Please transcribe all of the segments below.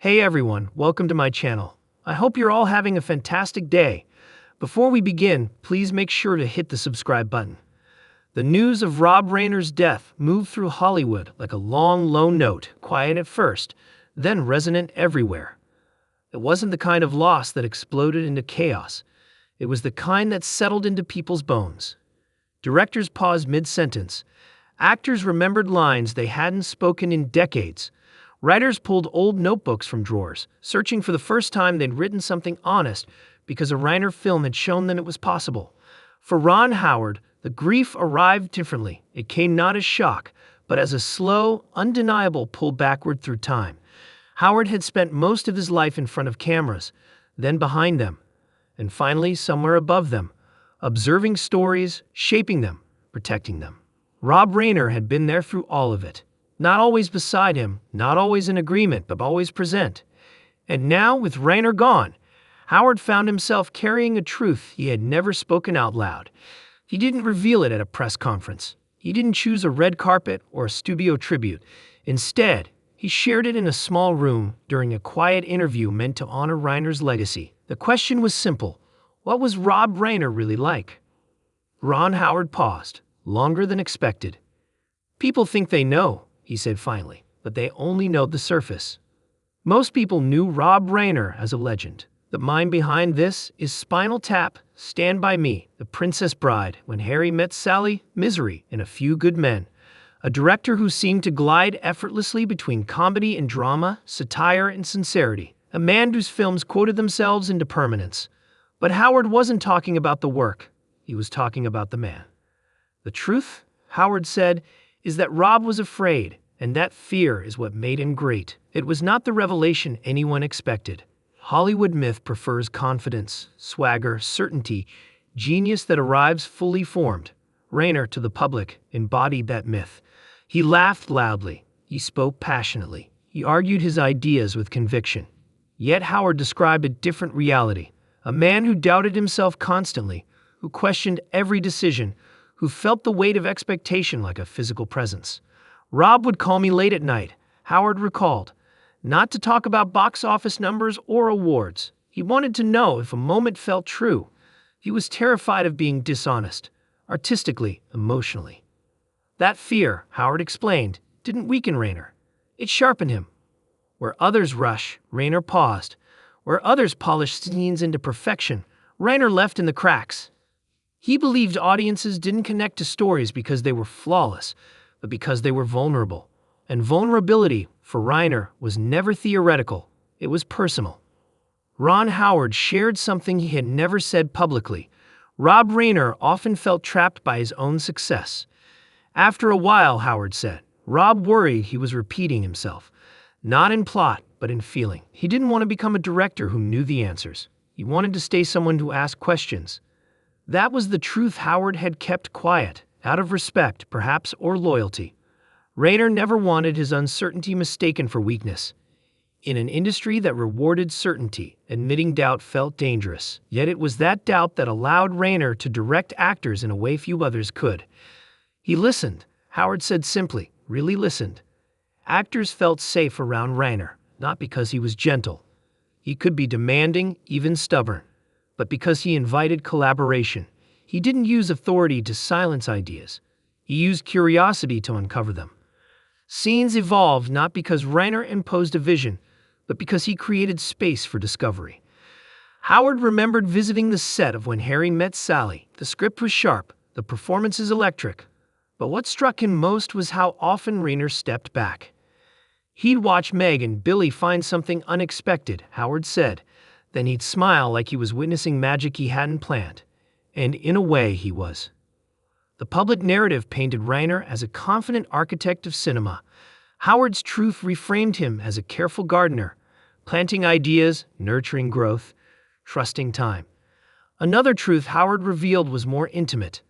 Hey everyone, welcome to my channel. I hope you're all having a fantastic day. Before we begin, please make sure to hit the subscribe button. The news of Rob Reiner's death moved through Hollywood like a long, lone note, quiet at first, then resonant everywhere. It wasn't the kind of loss that exploded into chaos. It was the kind that settled into people's bones. Directors paused mid-sentence. Actors remembered lines they hadn't spoken in decades. Writers pulled old notebooks from drawers, searching for the first time they'd written something honest because a Reiner film had shown them it was possible. For Ron Howard, the grief arrived differently. It came not as shock, but as a slow, undeniable pull backward through time. Howard had spent most of his life in front of cameras, then behind them, and finally somewhere above them, observing stories, shaping them, protecting them. Rob Reiner had been there through all of it. Not always beside him, not always in agreement, but always present. And now, with Reiner gone, Howard found himself carrying a truth he had never spoken out loud. He didn't reveal it at a press conference. He didn't choose a red carpet or a studio tribute. Instead, he shared it in a small room during a quiet interview meant to honor Reiner's legacy. The question was simple. What was Rob Reiner really like? Ron Howard paused, longer than expected. People think they know, he said finally, but they only know the surface. Most people knew Rob Reiner as a legend. The mind behind this is Spinal Tap, Stand By Me, The Princess Bride, When Harry Met Sally, Misery, and A Few Good Men. A director who seemed to glide effortlessly between comedy and drama, satire and sincerity. A man whose films quoted themselves into permanence. But Howard wasn't talking about the work. He was talking about the man. The truth, Howard said, is that Rob was afraid, and that fear is what made him great. It was not the revelation anyone expected. Hollywood myth prefers confidence, swagger, certainty, genius that arrives fully formed. Reiner, to the public, embodied that myth. He laughed loudly. He spoke passionately. He argued his ideas with conviction. Yet Howard described a different reality. A man who doubted himself constantly, who questioned every decision, who felt the weight of expectation like a physical presence. Rob would call me late at night, Howard recalled, not to talk about box office numbers or awards. He wanted to know if a moment felt true. He was terrified of being dishonest, artistically, emotionally. That fear, Howard explained, didn't weaken Reiner. It sharpened him. Where others rush, Reiner paused. Where others polish scenes into perfection, Reiner left in the cracks. He believed audiences didn't connect to stories because they were flawless, but because they were vulnerable. And vulnerability, for Reiner, was never theoretical. It was personal. Ron Howard shared something he had never said publicly. Rob Reiner often felt trapped by his own success. After a while, Howard said, Rob worried he was repeating himself. Not in plot, but in feeling. He didn't want to become a director who knew the answers. He wanted to stay someone who asked questions. That was the truth Howard had kept quiet, out of respect, perhaps, or loyalty. Reiner never wanted his uncertainty mistaken for weakness. In an industry that rewarded certainty, admitting doubt felt dangerous. Yet it was that doubt that allowed Reiner to direct actors in a way few others could. He listened, Howard said simply, really listened. Actors felt safe around Reiner, not because he was gentle. He could be demanding, even stubborn. But because he invited collaboration. He didn't use authority to silence ideas. He used curiosity to uncover them. Scenes evolved not because Reiner imposed a vision, but because he created space for discovery. Howard remembered visiting the set of When Harry Met Sally. The script was sharp, the performances electric. But what struck him most was how often Reiner stepped back. He'd watch Meg and Billy find something unexpected, Howard said. Then he'd smile like he was witnessing magic he hadn't planned. And in a way, he was. The public narrative painted Reiner as a confident architect of cinema. Howard's truth reframed him as a careful gardener, planting ideas, nurturing growth, trusting time. Another truth Howard revealed was more intimate.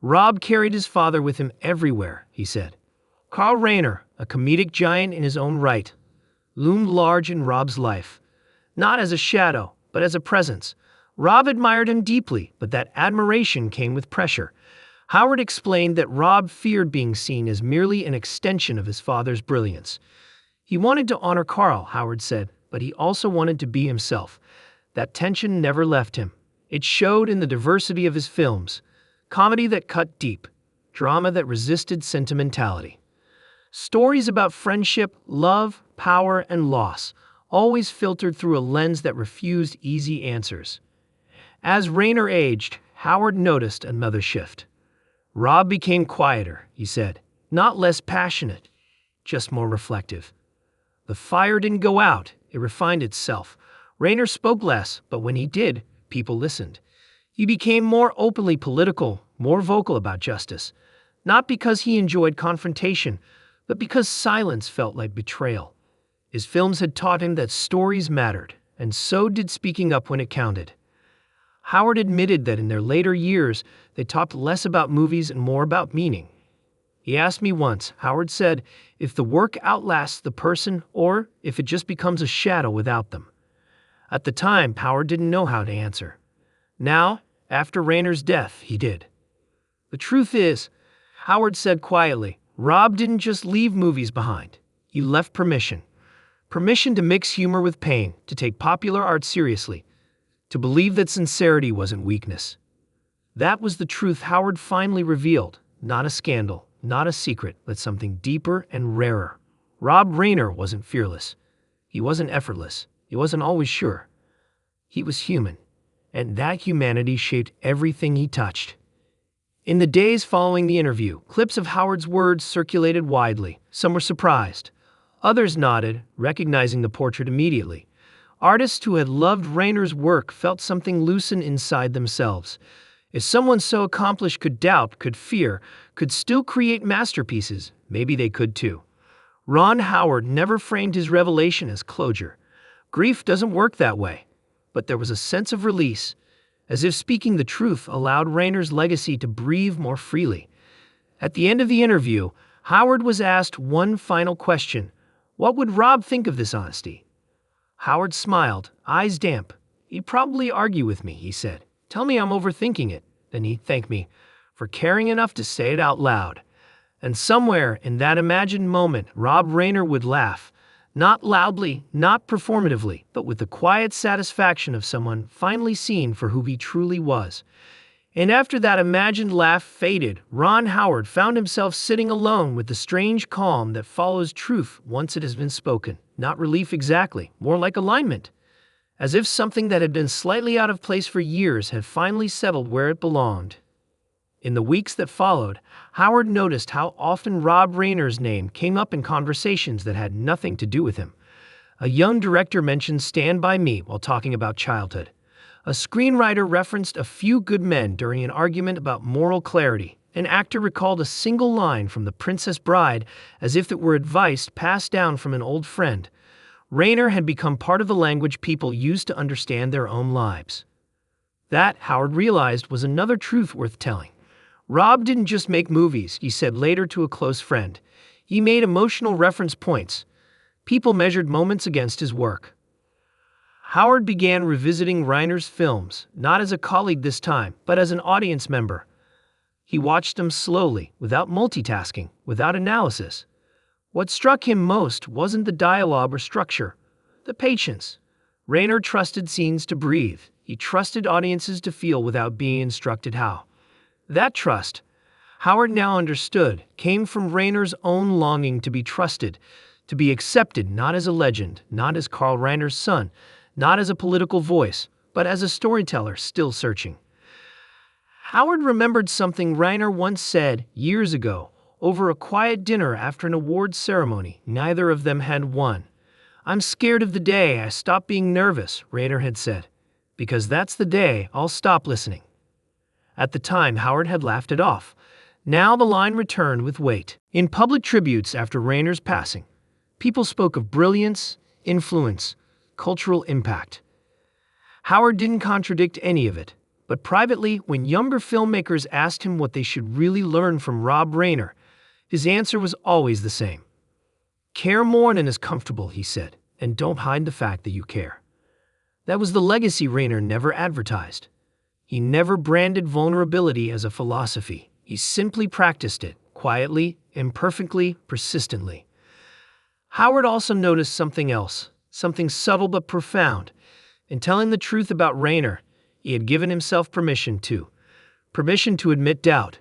Rob carried his father with him everywhere, he said. Carl Reiner, a comedic giant in his own right, loomed large in Rob's life. Not as a shadow, but as a presence. Rob admired him deeply, but that admiration came with pressure. Howard explained that Rob feared being seen as merely an extension of his father's brilliance. He wanted to honor Carl, Howard said, but he also wanted to be himself. That tension never left him. It showed in the diversity of his films: comedy that cut deep, drama that resisted sentimentality. Stories about friendship, love, power, and loss, always filtered through a lens that refused easy answers. As Reiner aged, Howard noticed another shift. Rob became quieter, he said, not less passionate, just more reflective. The fire didn't go out, it refined itself. Reiner spoke less, but when he did, people listened. He became more openly political, more vocal about justice, not because he enjoyed confrontation, but because silence felt like betrayal. His films had taught him that stories mattered, and so did speaking up when it counted. Howard admitted that in their later years, they talked less about movies and more about meaning. He asked me once, Howard said, if the work outlasts the person or if it just becomes a shadow without them. At the time, Howard didn't know how to answer. Now, after Reiner's death, he did. The truth is, Howard said quietly, Rob didn't just leave movies behind. He left permission. Permission to mix humor with pain, to take popular art seriously, to believe that sincerity wasn't weakness. That was the truth Howard finally revealed, not a scandal, not a secret, but something deeper and rarer. Rob Reiner wasn't fearless. He wasn't effortless. He wasn't always sure. He was human, and that humanity shaped everything he touched. In the days following the interview, clips of Howard's words circulated widely. Some were surprised. Others nodded, recognizing the portrait immediately. Artists who had loved Reiner's work felt something loosen inside themselves. If someone so accomplished could doubt, could fear, could still create masterpieces, maybe they could too. Ron Howard never framed his revelation as closure. Grief doesn't work that way. But there was a sense of release, as if speaking the truth allowed Reiner's legacy to breathe more freely. At the end of the interview, Howard was asked one final question. What would Rob think of this honesty? Howard smiled, eyes damp. He'd probably argue with me, he said. Tell me I'm overthinking it. Then he'd thank me for caring enough to say it out loud. And somewhere in that imagined moment, Rob Reiner would laugh. Not loudly, not performatively, but with the quiet satisfaction of someone finally seen for who he truly was. And after that imagined laugh faded, Ron Howard found himself sitting alone with the strange calm that follows truth once it has been spoken. Not relief exactly, more like alignment. As if something that had been slightly out of place for years had finally settled where it belonged. In the weeks that followed, Howard noticed how often Rob Reiner's name came up in conversations that had nothing to do with him. A young director mentioned Stand By Me while talking about childhood. A screenwriter referenced A Few Good Men during an argument about moral clarity. An actor recalled a single line from The Princess Bride as if it were advice passed down from an old friend. Reiner had become part of the language people used to understand their own lives. That, Howard realized, was another truth worth telling. Rob didn't just make movies, he said later to a close friend. He made emotional reference points. People measured moments against his work. Howard began revisiting Reiner's films, not as a colleague this time, but as an audience member. He watched them slowly, without multitasking, without analysis. What struck him most wasn't the dialogue or structure, the patience. Reiner trusted scenes to breathe. He trusted audiences to feel without being instructed how. That trust, Howard now understood, came from Reiner's own longing to be trusted, to be accepted not as a legend, not as Carl Reiner's son, not as a political voice, but as a storyteller still searching. Howard remembered something Reiner once said years ago, over a quiet dinner after an awards ceremony. Neither of them had won. I'm scared of the day I stop being nervous, Reiner had said, because that's the day I'll stop listening. At the time, Howard had laughed it off. Now the line returned with weight. In public tributes after Reiner's passing, people spoke of brilliance, influence, cultural impact. Howard didn't contradict any of it, but privately, when younger filmmakers asked him what they should really learn from Rob Reiner, his answer was always the same. Care more than is comfortable, he said, and don't hide the fact that you care. That was the legacy Reiner never advertised. He never branded vulnerability as a philosophy. He simply practiced it, quietly, imperfectly, persistently. Howard also noticed something else. something subtle but profound. In telling the truth about Reiner, he had given himself permission to admit doubt,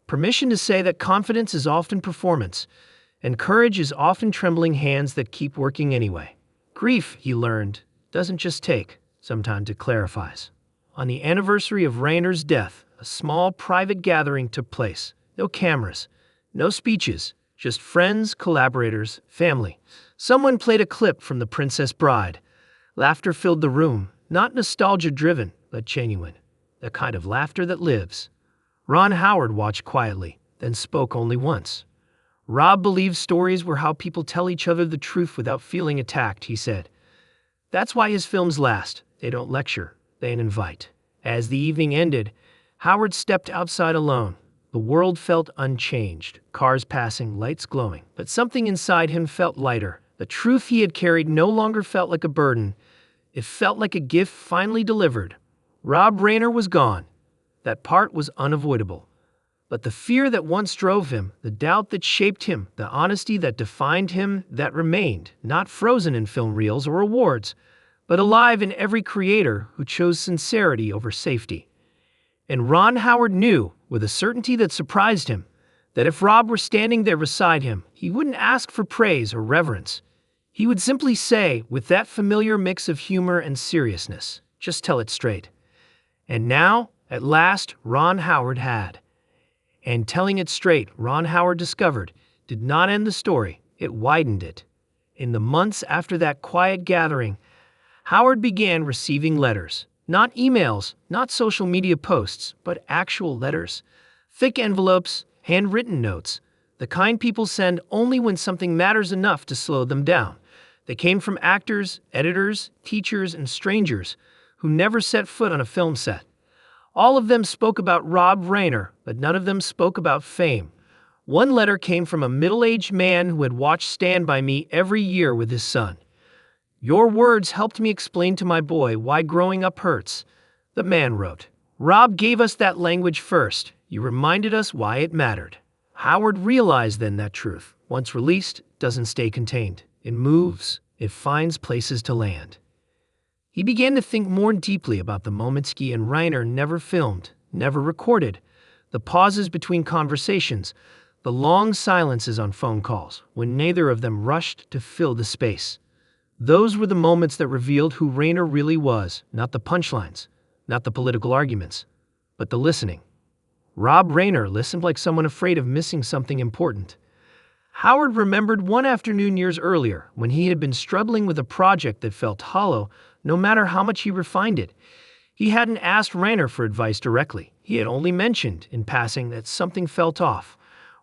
permission to say that confidence is often performance, and courage is often trembling hands that keep working anyway. Grief, he learned, doesn't just take, sometimes it clarifies. On the anniversary of Reiner's death, a small private gathering took place. No cameras, no speeches, just friends, collaborators, family. Someone played a clip from The Princess Bride. Laughter filled the room, not nostalgia-driven, but genuine. The kind of laughter that lives. Ron Howard watched quietly, then spoke only once. Rob believes stories were how people tell each other the truth without feeling attacked, he said. That's why his films last. They don't lecture, they invite. As the evening ended, Howard stepped outside alone. The world felt unchanged, cars passing, lights glowing. But something inside him felt lighter. The truth he had carried no longer felt like a burden. It felt like a gift finally delivered. Rob Reiner was gone. That part was unavoidable. But the fear that once drove him, the doubt that shaped him, the honesty that defined him, that remained, not frozen in film reels or awards, but alive in every creator who chose sincerity over safety. And Ron Howard knew, with a certainty that surprised him, that if Rob were standing there beside him, he wouldn't ask for praise or reverence. He would simply say, with that familiar mix of humor and seriousness, just tell it straight. And now, at last, Ron Howard had. And telling it straight, Ron Howard discovered, did not end the story, it widened it. In the months after that quiet gathering, Howard began receiving letters. Not emails, not social media posts, but actual letters. Thick envelopes, handwritten notes, the kind people send only when something matters enough to slow them down. They came from actors, editors, teachers, and strangers who never set foot on a film set. All of them spoke about Rob Reiner, but none of them spoke about fame. One letter came from a middle-aged man who had watched Stand By Me every year with his son. Your words helped me explain to my boy why growing up hurts, the man wrote. Rob gave us that language first. You reminded us why it mattered. Howard realized then that truth, once released, doesn't stay contained. It moves. It finds places to land. He began to think more deeply about the moments he and Reiner never filmed, never recorded, the pauses between conversations, the long silences on phone calls, when neither of them rushed to fill the space. Those were the moments that revealed who Reiner really was, not the punchlines, not the political arguments, but the listening. Rob Reiner listened like someone afraid of missing something important. Howard remembered one afternoon years earlier when he had been struggling with a project that felt hollow, no matter how much he refined it. He hadn't asked Reiner for advice directly. He had only mentioned, in passing, that something felt off.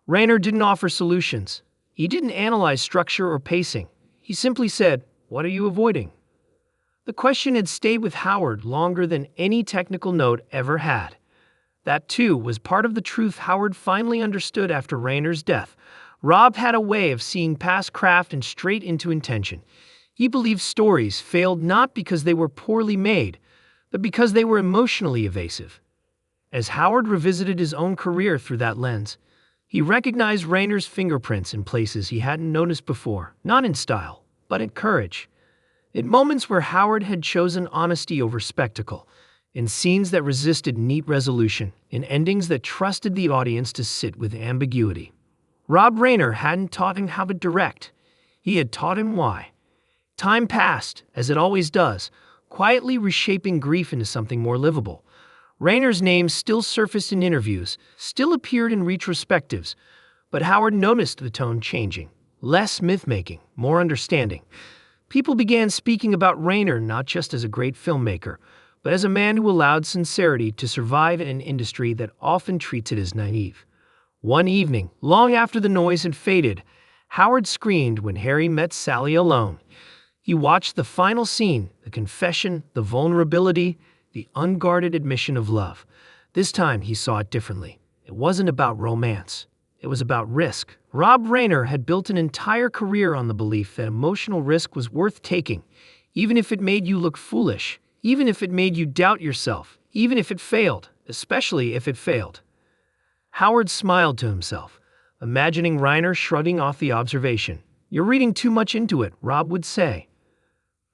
Reiner didn't offer solutions. He didn't analyze structure or pacing. He simply said, "What are you avoiding?" The question had stayed with Howard longer than any technical note ever had. That, too, was part of the truth Howard finally understood after Reiner's death. Rob had a way of seeing past craft and straight into intention. He believed stories failed not because they were poorly made, but because they were emotionally evasive. As Howard revisited his own career through that lens, he recognized Reiner's fingerprints in places he hadn't noticed before, not in style, but in courage. In moments where Howard had chosen honesty over spectacle, in scenes that resisted neat resolution, in endings that trusted the audience to sit with ambiguity. Rob Reiner hadn't taught him how to direct. He had taught him why. Time passed, as it always does, quietly reshaping grief into something more livable. Reiner's name still surfaced in interviews, still appeared in retrospectives, but Howard noticed the tone changing. Less myth-making, more understanding. People began speaking about Reiner not just as a great filmmaker, but as a man who allowed sincerity to survive in an industry that often treats it as naive. One evening, long after the noise had faded, Howard screamed when Harry met Sally alone. He watched the final scene, the confession, the vulnerability, the unguarded admission of love. This time he saw it differently. It wasn't about romance. It was about risk. Rob Reiner had built an entire career on the belief that emotional risk was worth taking, even if it made you look foolish, even if it made you doubt yourself, even if it failed, especially if it failed. Howard smiled to himself, imagining Reiner shrugging off the observation. "You're reading too much into it," Rob would say.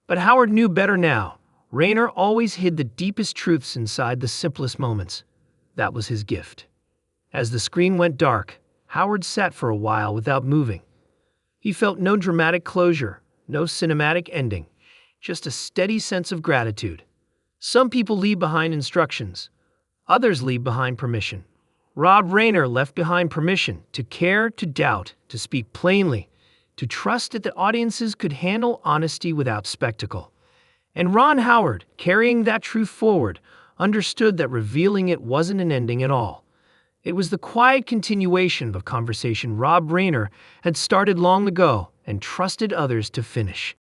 But Howard knew better now. Reiner always hid the deepest truths inside the simplest moments. That was his gift. As the screen went dark, Howard sat for a while without moving. He felt no dramatic closure, no cinematic ending, just a steady sense of gratitude. Some people leave behind instructions. Others leave behind permission. Rob Reiner left behind permission to care, to doubt, to speak plainly, to trust that the audiences could handle honesty without spectacle. And Ron Howard, carrying that truth forward, understood that revealing it wasn't an ending at all. It was the quiet continuation of a conversation Rob Reiner had started long ago and trusted others to finish.